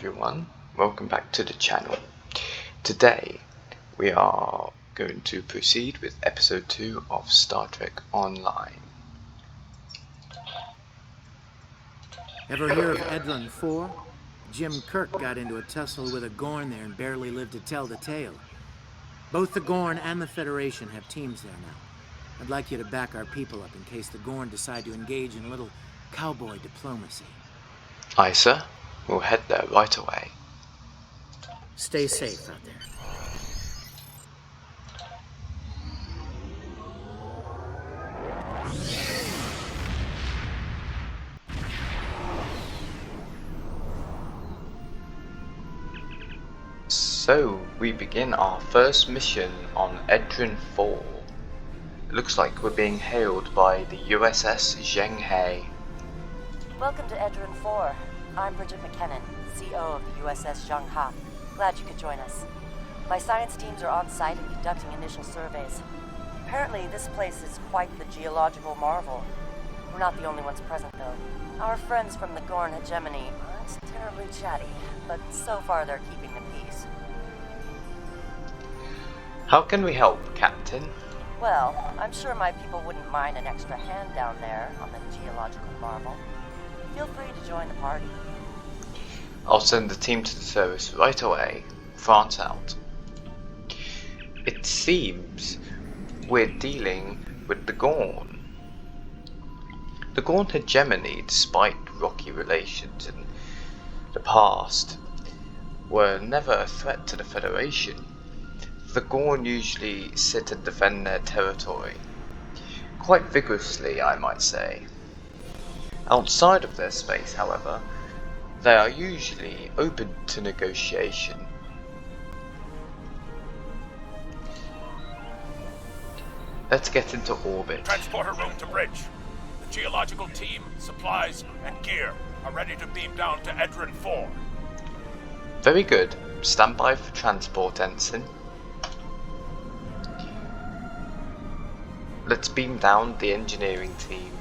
everyone, welcome back to the channel. Today we are going to proceed with episode 2 of Star Trek Online. Ever hear of Edron 4? Jim Kirk got into a tussle with a Gorn there and barely lived to tell the tale. Both the Gorn and the Federation have teams there now. I'd like you to back our people up in case the Gorn decide to engage in a little cowboy diplomacy. Aye, sir. We'll head there right away. Stay safe out there. So, we begin our first mission on Edron 4. It looks like we're being hailed by the USS Zheng. Welcome to Edron 4. I'm Bridget McKinnon, CO of the USS Zheng. Glad you could join us. My science teams are on site and conducting initial surveys. Apparently, this place is quite the geological marvel. We're not the only ones present, though. Our friends from the Gorn hegemony aren't terribly chatty, but so far they're keeping the peace. How can we help, Captain? Well, I'm sure my people wouldn't mind an extra hand down there on the geological marvel. Feel free to join the party. I'll send the team to the service right away. France out. It seems we're dealing with the Gorn. The Gorn hegemony, despite rocky relations in the past, were never a threat to the Federation. The Gorn usually sit and defend their territory, quite vigorously, I might say. Outside of their space, however, they are usually open to negotiation. Let's get into orbit. Transporter room to bridge. The geological team, supplies, and gear are ready to beam down to Edron 4. Very good. Stand by for transport, Ensign. Let's beam down the engineering team.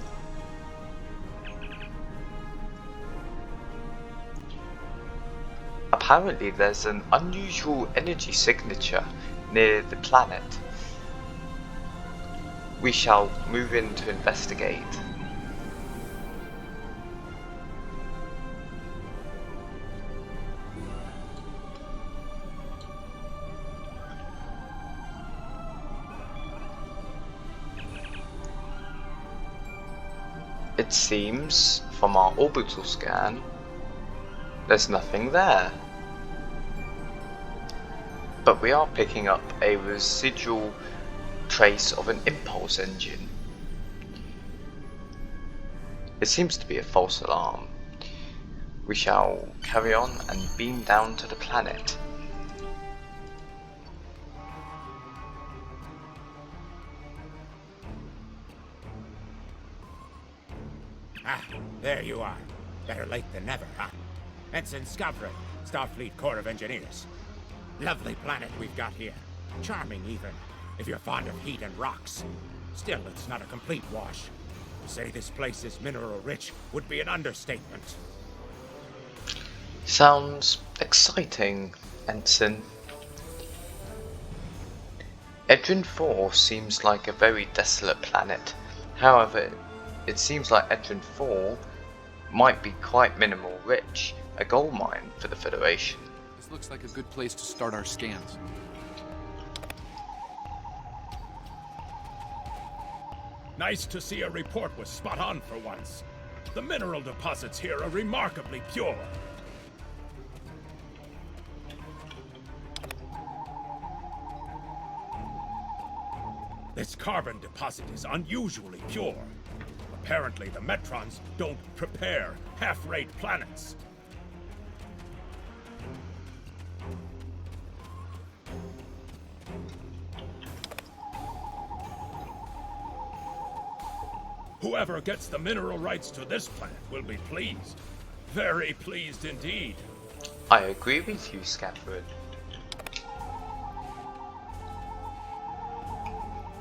Apparently there's an unusual energy signature near the planet. We shall move in to investigate. It seems, from our orbital scan, there's nothing there. But we are picking up a residual trace of an impulse engine. It seems to be a false alarm. We shall carry on and beam down to the planet. Ah, there you are. Better late than never, huh? Ensign Skavron, Starfleet Corps of Engineers. Lovely planet we've got here. Charming, even, if you're fond of heat and rocks. Still, it's not a complete wash. To say this place is mineral-rich would be an understatement. Sounds exciting, Ensign. Edron 4 seems like a very desolate planet. However, it seems like Edron 4 might be quite mineral rich, a gold mine for the Federation. This looks like a good place to start our scans. Nice to see a report was spot on for once. The mineral deposits here are remarkably pure. This carbon deposit is unusually pure. Apparently, the Metrons don't prepare half-rate planets. Whoever gets the mineral rights to this planet will be pleased. Very pleased indeed. I agree with you, Skavron.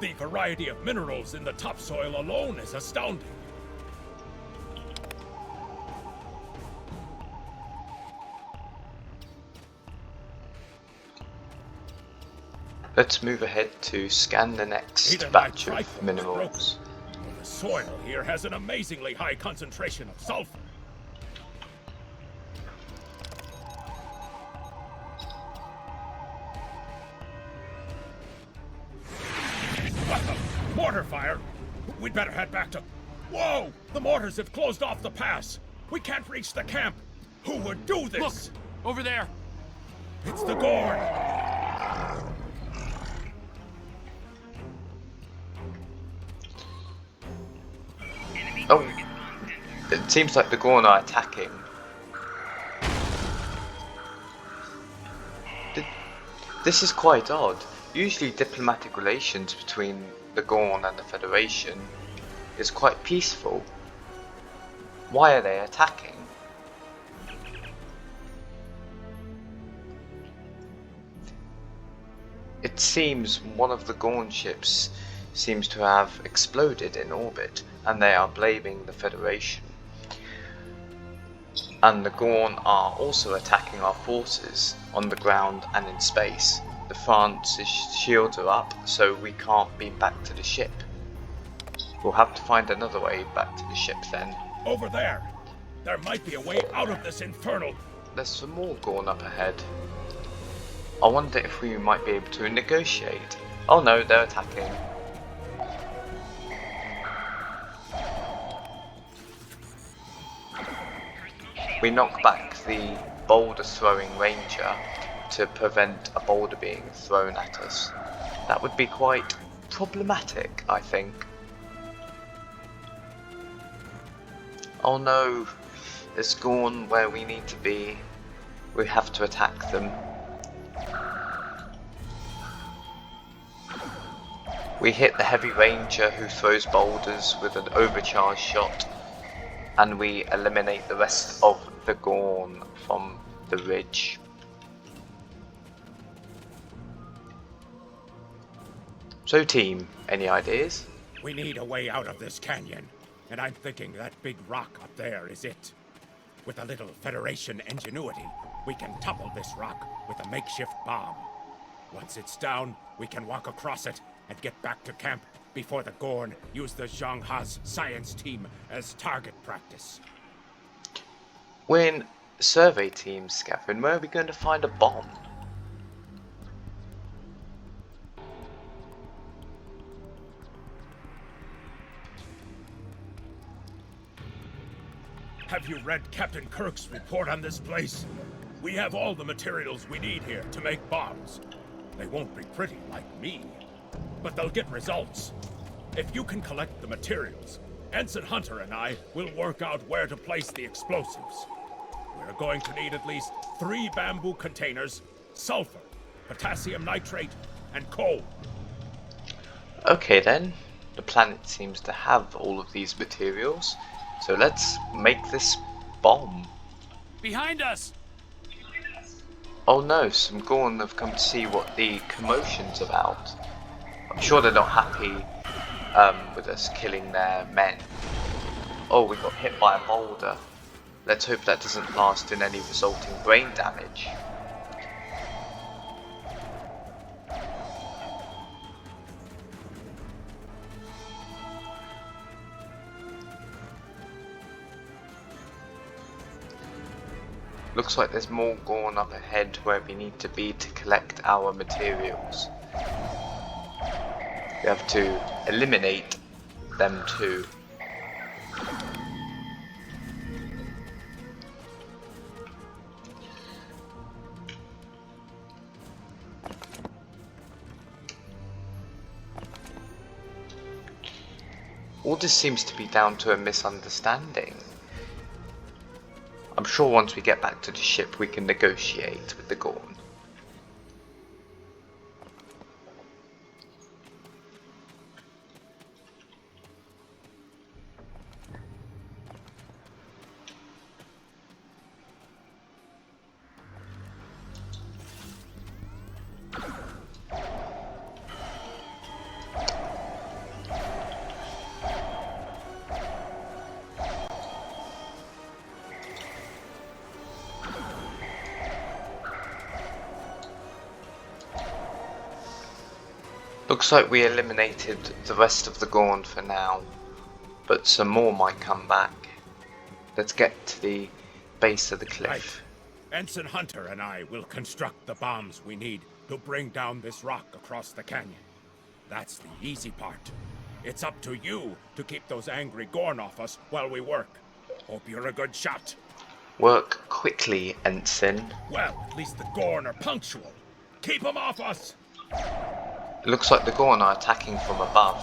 The variety of minerals in the topsoil alone is astounding. Let's move ahead to scan the next Either batch my of trifle was minerals. broken, or the soil here has an amazingly high concentration of sulfur. What the? Mortar fire? We'd better head back to... Whoa! The mortars have closed off the pass. We can't reach the camp. Who would do this? Look! Over there! It's the Gorn! Oh, it seems like the Gorn are attacking. This is quite odd. Usually diplomatic relations between the Gorn and the Federation is quite peaceful. Why are they attacking? It seems one of the Gorn ships seems to have exploded in orbit, and they are blaming the Federation. And the Gorn are also attacking our forces on the ground and in space. The France's shields are up, so we can't beam back to the ship. We'll have to find another way back to the ship then. Over there! There might be a way out of this infernal... There's some more Gorn up ahead. I wonder if we might be able to negotiate. Oh no, they're attacking. We knock back the boulder throwing ranger to prevent a boulder being thrown at us. That would be quite problematic, I think. Oh no, it's Gorn where we need to be. We have to attack them. We hit the heavy ranger who throws boulders with an overcharged shot, and we eliminate the rest of the Gorn from the ridge. So team, any ideas? We need a way out of this canyon, and I'm thinking that big rock up there is it. With a little Federation ingenuity, we can topple this rock with a makeshift bomb. Once it's down, we can walk across it and get back to camp before the Gorn use the Zhang Ha's science team as target practice. We're in survey team, Scaffold. Where are we going to find a bomb? Have you read Captain Kirk's report on this place? We have all the materials we need here to make bombs. They won't be pretty like me, but they'll get results. If you can collect the materials, Ensign Hunter and I will work out where to place the explosives. We're going to need at least 3 bamboo containers, sulfur, potassium nitrate, and coal. Okay then, the planet seems to have all of these materials, so let's make this bomb. Behind us! Oh no, some Gorn have come to see what the commotion's about. I'm sure they're not happy with us killing their men. Oh, we got hit by a boulder. Let's hope that doesn't last in any resulting brain damage. Looks like there's more Gorn up ahead where we need to be to collect our materials. We have to eliminate them too. All this seems to be down to a misunderstanding. I'm sure once we get back to the ship we can negotiate with the Gorn. Looks like we eliminated the rest of the Gorn for now, but some more might come back. Let's get to the base of the cliff. Right. Ensign Hunter and I will construct the bombs we need to bring down this rock across the canyon. That's the easy part. It's up to you to keep those angry Gorn off us while we work. Hope you're a good shot. Work quickly, Ensign. Well, at least the Gorn are punctual. Keep them off us! It looks like the Gorn are attacking from above.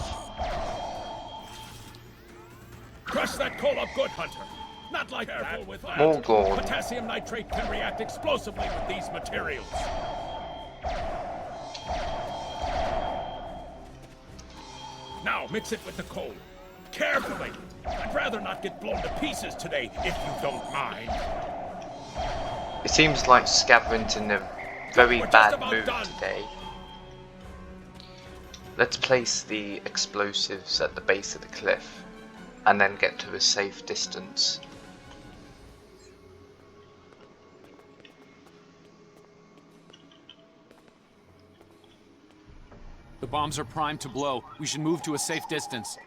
Crush that coal up good, Hunter. Not like that. With that. More Gorn. Potassium nitrate can react explosively with these materials. Now mix it with the coal. Carefully. I'd rather not get blown to pieces today, if you don't mind. It seems like Scaven's in a very We're just bad about mood done. today. Let's place the explosives at the base of the cliff, and then get to a safe distance. The bombs are primed to blow. We should move to a safe distance.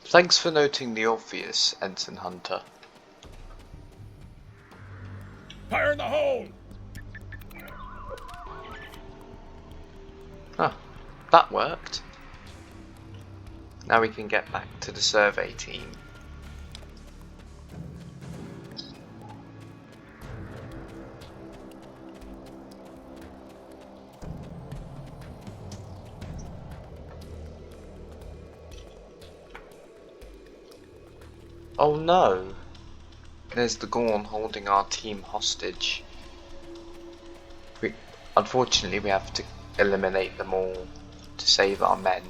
Thanks for noting the obvious, Ensign Hunter. Fire in the hole! Huh, that worked. Now we can get back to the survey team. Oh no! There's the Gorn holding our team hostage. Unfortunately, we have to eliminate them all to save our men.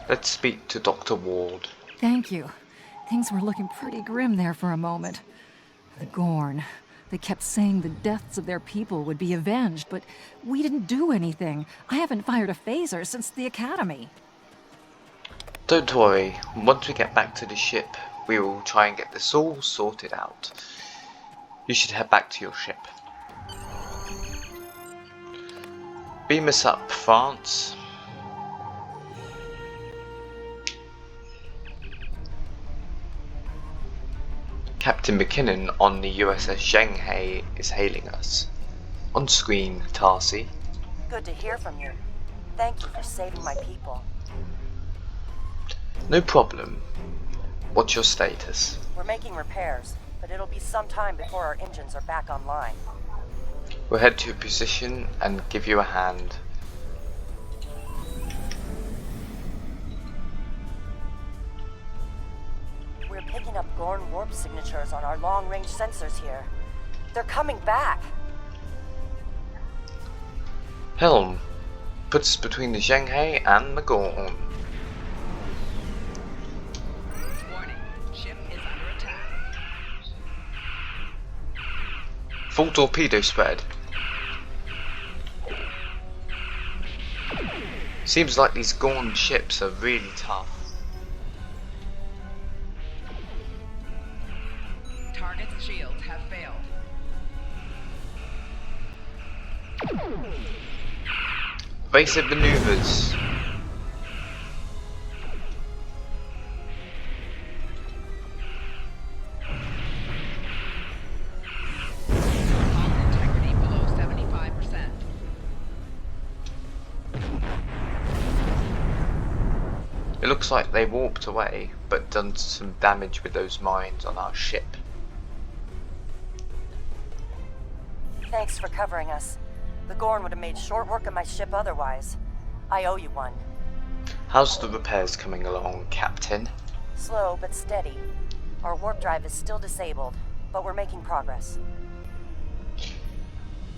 Let's speak to Dr. Ward. Thank you. Things were looking pretty grim there for a moment. The Gorn. They kept saying the deaths of their people would be avenged, but we didn't do anything. I haven't fired a phaser since the academy. Don't worry, once we get back to the ship, we will try and get this all sorted out. You should head back to your ship. Beam us up, France. Captain McKinnon on the USS Zhenghai is hailing us. On screen, Tarsi. Good to hear from you. Thank you for saving my people. No problem. What's your status? We're making repairs, but it'll be some time before our engines are back online. We'll head to your position and give you a hand. We're picking up Gorn warp signatures on our long-range sensors here. They're coming back! Helm, puts us between the Zhenghai and the Gorn. Warning, ship is under attack. Full torpedo spread. Seems like these Gorn ships are really tough. Target's shields have failed. Evasive maneuvers. Hull integrity below 75%. It looks like they warped away, but done some damage with those mines on our ship. Thanks for covering us. The Gorn would have made short work of my ship otherwise. I owe you one. How's the repairs coming along, Captain? Slow but steady. Our warp drive is still disabled, but we're making progress.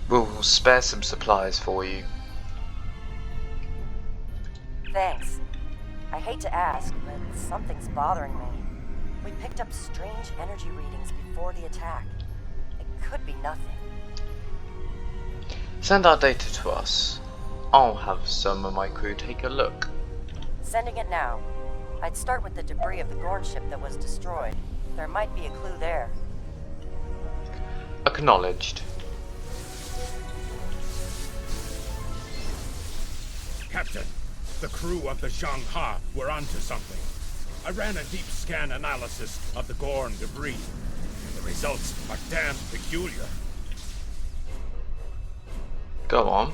We'll spare some supplies for you. Thanks. I hate to ask, but something's bothering me. We picked up strange energy readings before the attack. It could be nothing. Send our data to us. I'll have some of my crew take a look. Sending it now. I'd start with the debris of the Gorn ship that was destroyed. There might be a clue there. Acknowledged. Captain, the crew of the Zhang-Ha were onto something. I ran a deep scan analysis of the Gorn debris. The results are damn peculiar. Go on.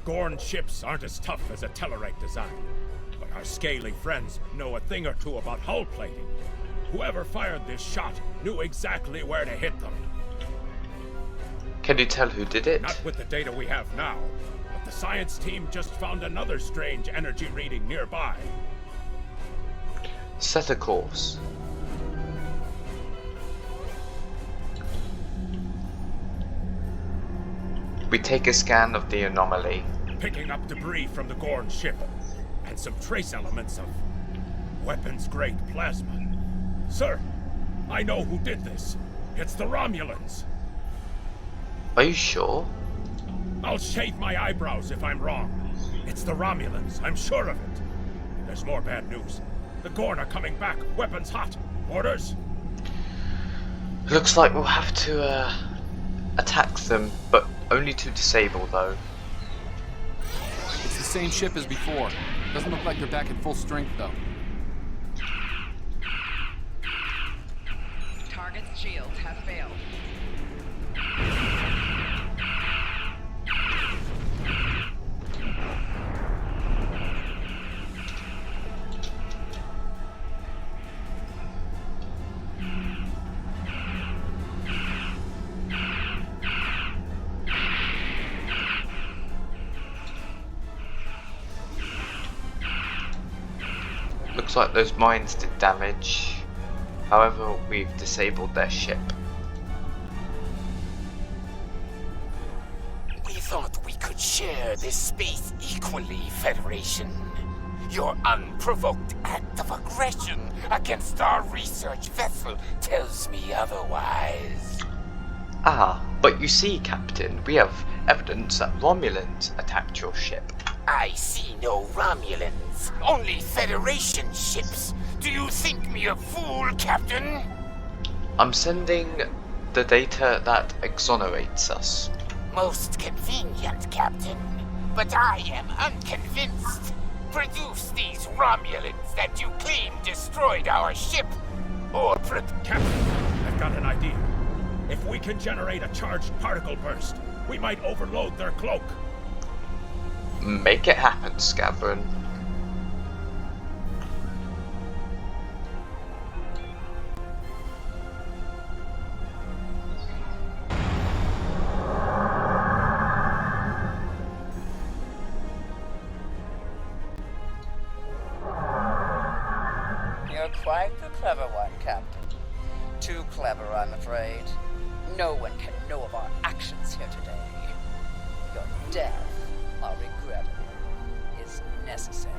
Gorn ships aren't as tough as a Tellarite design, but our scaly friends know a thing or two about hull plating. Whoever fired this shot knew exactly where to hit them. Can you tell who did it? Not with the data we have now, but the science team just found another strange energy reading nearby. Set a course. We take a scan of the anomaly. Picking up debris from the Gorn ship, and some trace elements of weapons-grade plasma. Sir, I know who did this. It's the Romulans. Are you sure? I'll shave my eyebrows if I'm wrong. It's the Romulans, I'm sure of it. There's more bad news. The Gorn are coming back, weapons hot. Orders? Looks like we'll have to attack them, but only to disable though. It's the same ship as before. Doesn't look like they're back at full strength though. Target's shields have failed. Looks like those mines did damage. However, we've disabled their ship. We thought we could share this space equally, Federation. Your unprovoked act of aggression against our research vessel tells me otherwise. Ah, but you see, Captain, we have evidence that Romulans attacked your ship. I see no Romulans, only Federation ships. Do you think me a fool, Captain? I'm sending the data that exonerates us. Most convenient, Captain. But I am unconvinced. Produce these Romulans that you claim destroyed our ship, or Captain, I've got an idea. If we can generate a charged particle burst, we might overload their cloak. Make it happen, Scavron. You're quite the clever one, Captain. Too clever, I'm afraid. No one can know of our actions here today. Your death, I'll regret it, is necessary.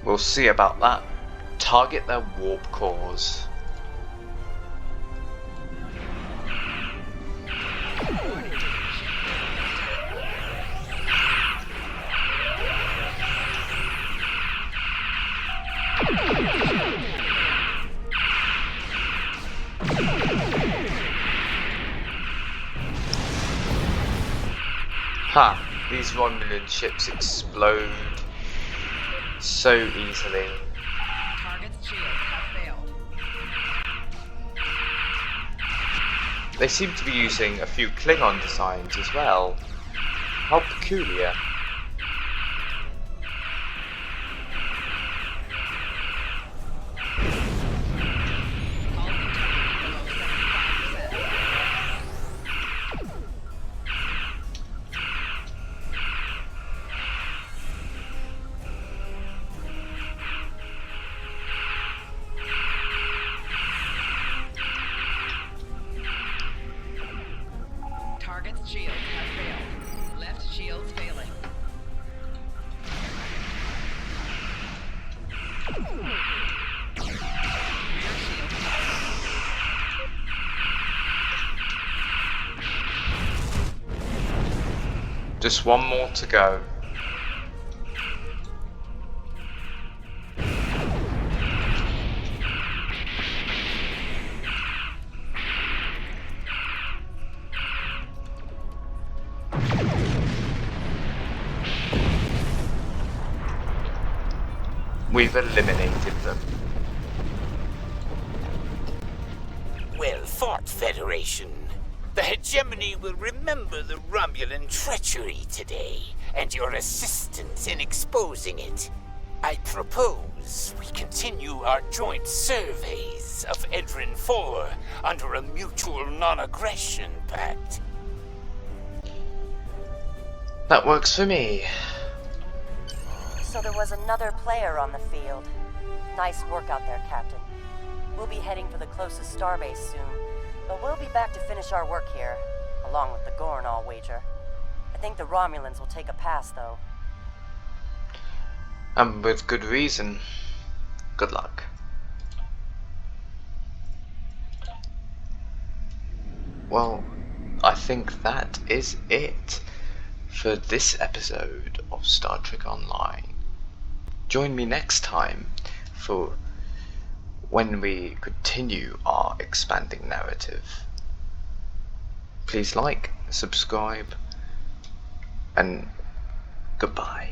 We'll see about that. Target their warp cores. Ha! These Romulan ships explode so easily. Target's shields have failed. They seem to be using a few Klingon designs as well. How peculiar. Target's shields have failed. Left shields failing. Rear shields Just one more to go. We've eliminated them. Well fought, Federation. The hegemony will remember the Romulan treachery today, and your assistance in exposing it. I propose we continue our joint surveys of Edrin 4 under a mutual non-aggression pact. That works for me. So there was another player on the field. Nice work out there, Captain. We'll be heading for the closest starbase soon, but we'll be back to finish our work here, along with the Gorn, I'll wager. I think the Romulans will take a pass, though. And with good reason. Good luck. Well, I think that is it for this episode of Star Trek Online. Join me next time for when we continue our expanding narrative. Please like, subscribe, and goodbye.